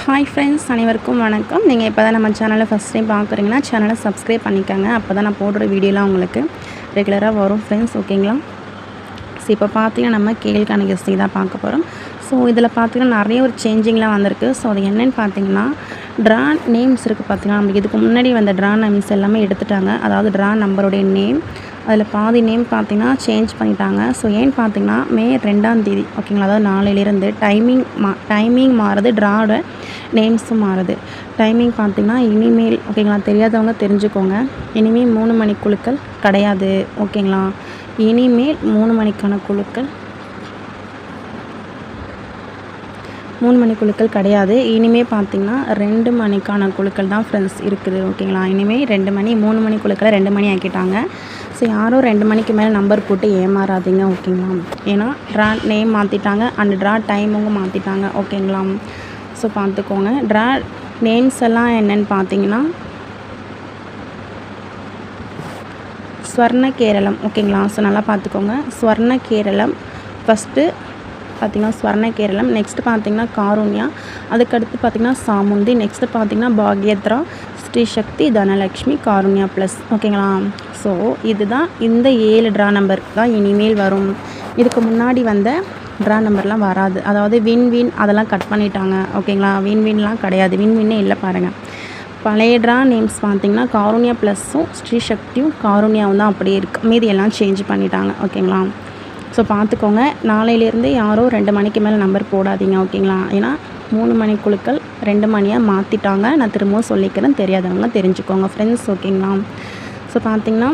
Hi friends, அனைவருக்கும் வணக்கம். நீங்கள் இப்போ தான் நம்ம சேனலை ஃபஸ்ட் டைம் பார்க்குறீங்கன்னா சேனலை சப்ஸ்கிரைப் பண்ணிக்கோங்க. அப்போ தான் நான் போடுற வீடியோலாம் உங்களுக்கு ரெகுலராக வரும் ஃப்ரெண்ட்ஸ், ஓகேங்களா? ஸோ இப்போ பார்த்தீங்கன்னா நம்ம கேள்விக்கான கெஸ்டிங் தான் பார்க்க போகிறோம். ஸோ இதில் பார்த்தீங்கன்னா நிறைய ஒரு சேஞ்சிங்லாம் வந்திருக்கு. ஸோ அது என்னென்னு பார்த்தீங்கன்னா, ட்ரா நேம்ஸ் இருக்குது. பார்த்தீங்கன்னா நம்மளுக்கு இதுக்கு முன்னாடி வந்த ட்ரா நேம்ஸ் எல்லாமே எடுத்துட்டாங்க. அதாவது ட்ரா நம்பருடைய நேம், அதில் பாதி நேம் பார்த்திங்கன்னா சேஞ்ச் பண்ணிட்டாங்க. ஸோ ஏன்னு பார்த்தீங்கன்னா மே 2ஆம் தேதி, ஓகேங்களா, அதாவது நாளையிலேருந்து டைமிங் மாறுது, ட்ராவோட நேம்ஸும் மாறுது. டைமிங் பார்த்திங்கன்னா இனிமேல், ஓகேங்களா, தெரியாதவங்க தெரிஞ்சுக்கோங்க, இனிமேல் 3 மணி குழுக்கள் கிடையாது, ஓகேங்களா. இனிமேல் 3 மணிக்கான குழுக்கள் 3 மணி குழுக்கள் கிடையாது. இனிமேல் பார்த்திங்கன்னா 2 மணிக்கான குழுக்கள் தான் ஃப்ரெண்ட்ஸ் இருக்குது, ஓகேங்களா. இனிமேல் 2 மணி, 3 மணி குழுக்களை 2 மணி ஆக்கிட்டாங்க. ஸோ யாரும் 2 மணிக்கு மேலே நம்பர் போட்டு ஏமாறாதீங்க, ஓகேங்களா. ஏன்னா ட்ரா நேம் மாற்றிட்டாங்க அண்ட் ட்ரா டைமுங்கும் மாற்றிட்டாங்க, ஓகேங்களா. ஸோ பார்த்துக்கோங்க. ட்ரா நேம்ஸ் எல்லாம் என்னென்னு பார்த்தீங்கன்னா ஸ்வர்ண கேரளம், ஓகேங்களா. ஸோ நல்லா பார்த்துக்கோங்க. ஸ்வர்ண கேரளம் ஃபஸ்ட்டு பார்த்திங்கன்னா ஸ்வர்ண கேரளம், நெக்ஸ்ட்டு பார்த்திங்கன்னா காருண்யா, அதுக்கடுத்து பார்த்திங்கன்னா சாமுந்தி, நெக்ஸ்ட்டு பார்த்திங்கன்னா பாக்யத்ரா, ஸ்ரீசக்தி, தனலக்ஷ்மி, காருண்யா ப்ளஸ், ஓகேங்களா. ஸோ இதுதான் இந்த 7 ட்ரா நம்பர் தான் இனிமேல் வரும். இதுக்கு முன்னாடி வந்த ட்ரா நம்பர்லாம் வராது. அதாவது வின் அதெல்லாம் கட் பண்ணிட்டாங்க, ஓகேங்களா. வின்லாம் கிடையாது, வின்னே இல்லை பாருங்கள். பழைய ட்ரா நேம்ஸ் பார்த்திங்கன்னா காருண்யா ப்ளஸ்ஸும் ஸ்ரீசக்தியும் காருண்யாவும் தான் அப்படியே இருக்குது, மீதி எல்லாம் சேஞ்ச் பண்ணிட்டாங்க, ஓகேங்களா. ஸோ பார்த்துக்கோங்க. நாளையிலேருந்து யாரும் 2 மணிக்கு மேலே நம்பர் போடாதீங்க, ஓகேங்களா. ஏன்னா 3 மணி குழுக்கள் 2 மணியாக மாற்றிட்டாங்க. நான் திரும்பவும் சொல்லிக்கிறேன், தெரியாதவங்க தெரிஞ்சுக்கோங்க ஃப்ரெண்ட்ஸ், ஓகேங்களா. ஸோ பார்த்திங்கன்னா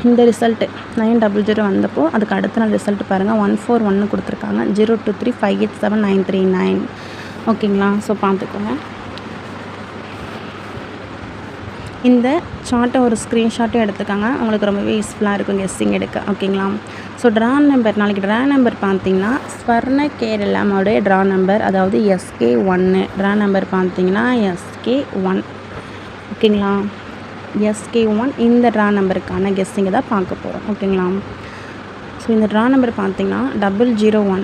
இந்த ரிசல்ட்டு 900 வந்தப்போ அதுக்கு அடுத்த நாள் ரிசல்ட் பாருங்கள், 141 கொடுத்துருக்காங்க, 023587939, ஓகேங்களா. ஸோ பார்த்துக்கோங்க. இந்த சார்ட்டை ஒரு ஸ்க்ரீன்ஷாட்டும் எடுத்துக்காங்க, உங்களுக்கு ரொம்பவே யூஸ்ஃபுல்லாக இருக்கும் கெஸ்ஸிங் எடுக்க, ஓகேங்களா. ஸோ ட்ரா நம்பர், நாளைக்கு ட்ரா நம்பர் பார்த்திங்கன்னா ஸ்வர்ண கேரளமோடைய ட்ரா நம்பர், அதாவது SK1 ட்ரா நம்பர் பார்த்திங்கன்னா SK1, ஓகேங்களா. SK1 இந்த ட்ரா நம்பருக்கான கெஸ்ஸிங்கை தான் பார்க்க போகிறோம், ஓகேங்களா. ஸோ இந்த ட்ரா நம்பர் பார்த்திங்கன்னா 001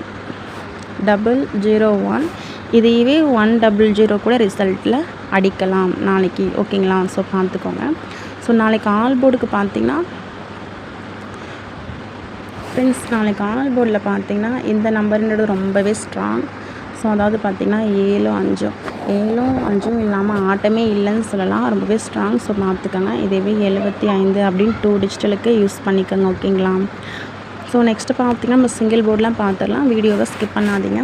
இதையவே 100 கூட ரிசல்ட்டில் அடிக்கலாம் நாளைக்கு, ஓகேங்களா. ஸோ பார்த்துக்கோங்க. ஸோ நாளைக்கு ஆல் போர்டுக்கு பார்த்திங்கன்னா ஃப்ரெண்ட்ஸ், நாளைக்கு ஆல் போர்டில் பார்த்திங்கன்னா இந்த நம்பர்ன்றது ரொம்பவே ஸ்ட்ராங். ஸோ அதாவது பார்த்திங்கன்னா 7 5 இல்லாமல் ஆட்டமே இல்லைன்னு சொல்லலாம், ரொம்பவே ஸ்ட்ராங். ஸோ பார்த்துக்கோங்க. இதேவே 75 அப்படின்னு 2 டிஜிட்டலுக்கு யூஸ் பண்ணிக்கோங்க, ஓகேங்களா. ஸோ நெக்ஸ்ட்டு பார்த்திங்கன்னா நம்ம சிங்கிள் போர்டெலாம் பார்த்துடலாம், வீடியோவை ஸ்கிப் பண்ணாதீங்க.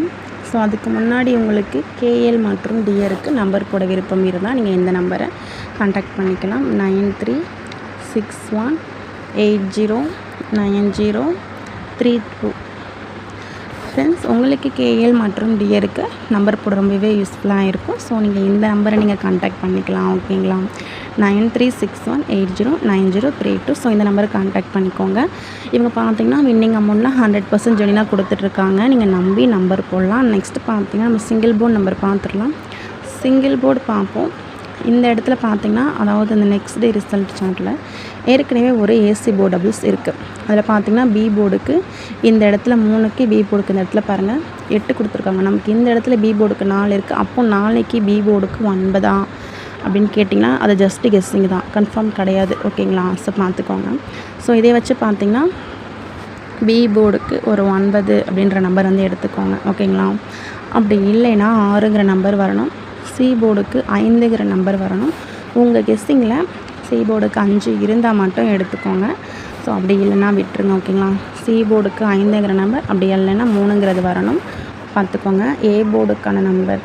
ஸோ அதுக்கு முன்னாடி உங்களுக்கு KL மற்றும் டியருக்கு நம்பர் போட விருப்பம் இருந்தால் நீங்கள் இந்த நம்பரை கான்டாக்ட் பண்ணிக்கலாம், 9361809032. ஃப்ரெண்ட்ஸ், உங்களுக்கு KL மற்றும் டியருக்கு நம்பர் போட ரொம்பவே யூஸ்ஃபுல்லாக இருக்கும். ஸோ நீங்கள் இந்த நம்பரை நீங்கள் கான்டாக்ட் பண்ணிக்கலாம், ஓகேங்களா. 9361809032. ஸோ இந்த நம்பரை கான்டாக்ட் பண்ணிக்கோங்க. இவங்க பார்த்திங்கன்னா வின்னிங் அமௌண்ட்டில் 100% ஜெனினாக கொடுத்துட்ருக்காங்க, நீங்கள் நம்பி நம்பர் போடலாம். நெக்ஸ்ட்டு பார்த்திங்கன்னா நம்ம சிங்கிள் போர்டு நம்பர் பார்த்துடலாம். சிங்கிள் போர்டு பார்ப்போம். இந்த இடத்துல பார்த்திங்கன்னா, அதாவது இந்த நெக்ஸ்ட் டே ரிசல்ட் சார்ட்டில் ஏற்கனவே ஒரு AC போர்டு டபுள்ஸ் இருக்குது. அதில் பார்த்திங்கன்னா B போர்டுக்கு இந்த இடத்துல 3க்கு, B போர்டுக்கு இந்த இடத்துல பாருங்கள் 8 கொடுத்துருக்காங்க. நமக்கு இந்த இடத்துல B போர்டுக்கு 4 இருக்குது. அப்போது நாளைக்கு B போர்டுக்கு 9 அப்படின்னு கேட்டிங்கன்னா அது ஜஸ்ட்டு கெஸ்ஸிங் தான், கன்ஃபார்ம் கிடையாது, ஓகேங்களா. ஸோ பார்த்துக்கோங்க. ஸோ இதை வச்சு பார்த்திங்கன்னா B போர்டுக்கு ஒரு 9 அப்படின்ற நம்பர் வந்து எடுத்துக்கோங்க, ஓகேங்களா. அப்படி இல்லைன்னா 6ங்கிற நம்பர் வரணும். C போர்டுக்கு 5ங்கிற நம்பர் வரணும். உங்கள் கெஸ்ஸிங்கில் C போர்டுக்கு 5 இருந்தால் மட்டும் எடுத்துக்கோங்க. ஸோ அப்படி இல்லைன்னா விட்டுருங்க, ஓகேங்களா. C போர்டுக்கு 5ங்கிற நம்பர், அப்படி இல்லைன்னா 3ங்கிறது வரணும், பார்த்துக்கோங்க. A போர்டுக்கான நம்பர்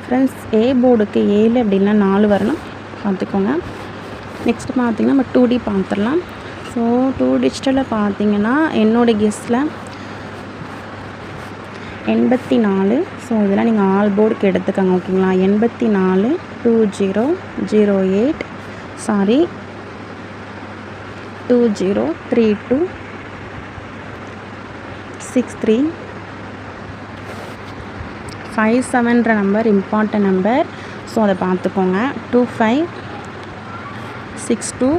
ஃப்ரெண்ட்ஸ், A போர்டுக்கு 7 அப்படின்னா 4 வரணும், பார்த்துக்கோங்க. நெக்ஸ்ட்டு பார்த்திங்கன்னா நம்ம 2D பார்த்துடலாம். ஸோ 2 டிஜிட்டலில் பார்த்திங்கன்னா என்னோடய கெஸ்ஸில் 84. ஸோ இதெல்லாம் நீங்கள் ஆல் போர்டுக்கு எடுத்துக்கோங்க, ஓகேங்களா. 84 2008 2032 63 57ன்ற நம்பர் இம்பார்ட்டன்ட் நம்பர். ஸோ அதை பார்த்துக்கோங்க. 25 62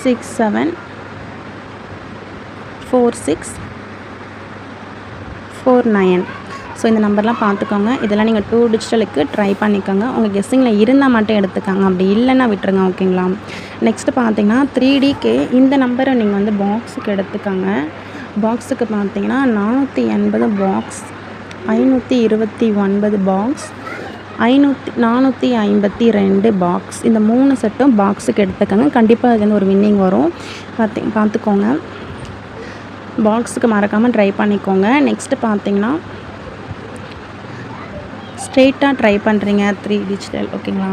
67 46 649. ஸோ இந்த நம்பர்லாம் பார்த்துக்கோங்க. இதெல்லாம் நீங்கள் 2 டிஜிட்டலுக்கு ட்ரை பண்ணிக்கோங்க. உங்கள் கெஸ்ஸிங்கில் இருந்தால் மட்டும் எடுத்துக்கோங்க, அப்படி இல்லைன்னா விட்டுருங்க. ஓகேங்களா? நெக்ஸ்ட்டு பார்த்தீங்கன்னா 3Dக்கு இந்த நம்பரை நீங்கள் வந்து பாக்ஸுக்கு எடுத்துக்கோங்க. பாக்ஸுக்கு பார்த்தீங்கன்னா 480 பாக்ஸ், 529 பாக்ஸ், 452 பாக்ஸ், இந்த 3 செட்டும் பாக்ஸுக்கு எடுத்துக்கோங்க. கண்டிப்பாக அது வந்து ஒரு வின்னிங் வரும். பார்த்துக்கோங்க. பாக்ஸுக்கு மறக்காமல் ட்ரை பண்ணிக்கோங்க. நெக்ஸ்ட்டு பார்த்தீங்கன்னா ஸ்ட்ரெயிட்டாக ட்ரை பண்ணுறீங்க 3 டிஜிட்டல். ஓகேங்களா?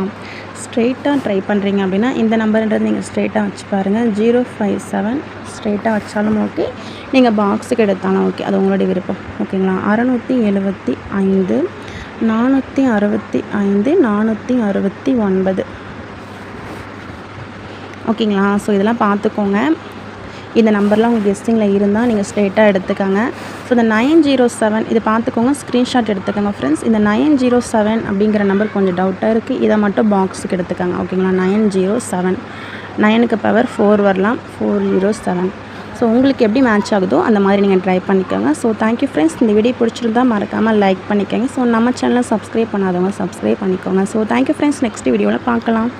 ஸ்ட்ரெயிட்டாக ட்ரை பண்ணுறீங்க அப்படின்னா இந்த நம்பர்ன்றது நீங்கள் ஸ்ட்ரெயிட்டாக வச்சு பாருங்கள். 057 ஸ்ட்ரெயிட்டாக வச்சாலும் ஓகே, நீங்கள் பாக்ஸுக்கு எடுத்தாலும் ஓகே, அது உங்களுடைய விருப்பம். ஓகேங்களா? 675, 465, 469. ஓகேங்களா? ஸோ இதெல்லாம் பார்த்துக்கோங்க. இந்த நம்பர்லாம் உங்கள் கெஸ்டிங்கில் இருந்தால் நீங்கள் ஸ்ட்ரெயிட்டாக எடுத்துக்கோங்க. ஸோ இந்த 907 இதை பார்த்துக்கோங்க, ஸ்க்ரீன்ஷாட் எடுத்துக்கோங்க ஃப்ரெண்ட்ஸ். இந்த 907 அப்படிங்கிற நம்பர் கொஞ்சம் டவுட்டாக இருக்குது, இதை மட்டும் பாக்ஸுக்கு எடுத்துக்கோங்க. ஓகேங்களா? 907, 9க்கு பவர் 4 வரலாம், 407. ஸோ உங்களுக்கு எப்படி மேட்ச் ஆகுதோ அந்த மாதிரி நீங்கள் ட்ரை பண்ணிக்கோங்க. So thank you friends. இந்த வீடியோ பிடிச்சிருந்தா மறக்காமல் லைக் பண்ணிக்கோங்க. ஸோ நம்ம சேனலை சப்ஸ்கிரைப் பண்ணாதவங்க சப்ஸ்கிரைப் பண்ணிக்கோங்க. So thank you friends. நெக்ஸ்ட் வீடியோவில் பார்க்கலாம்.